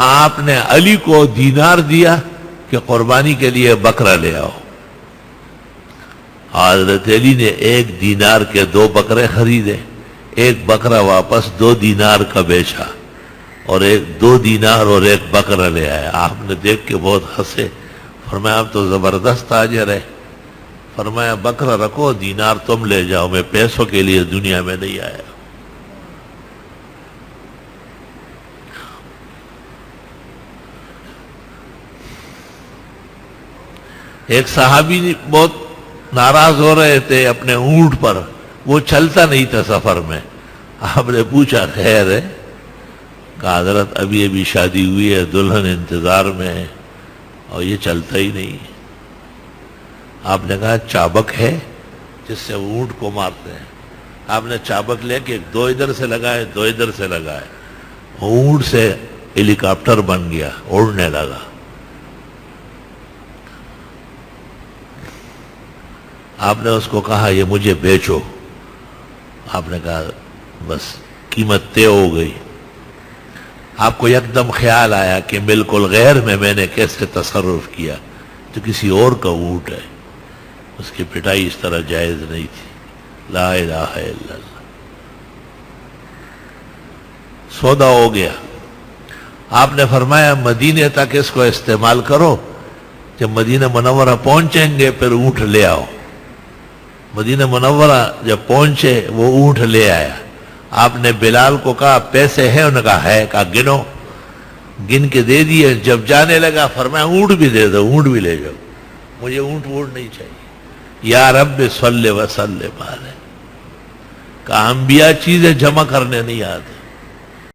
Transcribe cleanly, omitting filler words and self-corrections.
آپ نے علی کو دینار دیا کہ قربانی کے لیے بکرا لے آؤ. حضرت علی نے 1 دینار کے 2 بکرے خریدے. 1 بکرا واپس 2 دینار کا بیچا اور 2 دینار اور 1 بکرا لے آیا. آپ نے دیکھ کے بہت ہنسے. فرمایا آپ تو زبردست تاجر ہے. فرمایا بکرا رکھو، دینار تم لے جاؤ، میں پیسوں کے لیے دنیا میں نہیں آیا. ایک صحابی بہت ناراض ہو رہے تھے اپنے اونٹ پر، وہ چلتا نہیں تھا سفر میں. آپ نے پوچھا خیر ہے؟ کہا حضرت ابھی شادی ہوئی ہے، دلہن انتظار میں ہے اور یہ چلتا ہی نہیں. آپ نے کہا چابک ہے جس سے وہ اونٹ کو مارتے ہیں. آپ نے چابک لے کے 2 ادھر سے لگائے، 2 ادھر سے لگائے، اونٹ سے ہیلی کاپٹر بن گیا، اڑنے لگا. آپ نے اس کو کہا یہ مجھے بیچو. آپ نے کہا بس قیمت طے ہو گئی. آپ کو یکدم خیال آیا کہ بالکل غیر میں نے کیسے تصرف کیا، تو کسی اور کا اونٹ ہے، اس کی پٹائی اس طرح جائز نہیں تھی. لا الہ الا اللہ. سودا ہو گیا. آپ نے فرمایا مدینے تک اس کو استعمال کرو، جب مدینہ منورہ پہنچیں گے پھر اونٹ لے آؤ. مدینہ منورہ جب پہنچے وہ اونٹ لے آیا. آپ نے بلال کو کہا پیسے ہیں؟ انہوں نے کہا ہے. کہا گنو. گن کے دے دیے. جب جانے لگا فرمایا اونٹ بھی دے دو، اونٹ بھی لے جاؤ، مجھے اونٹ نہیں چاہیے. یا رب صلی وسلم علیہ. کہا انبیاء چیزیں جمع کرنے نہیں آتے.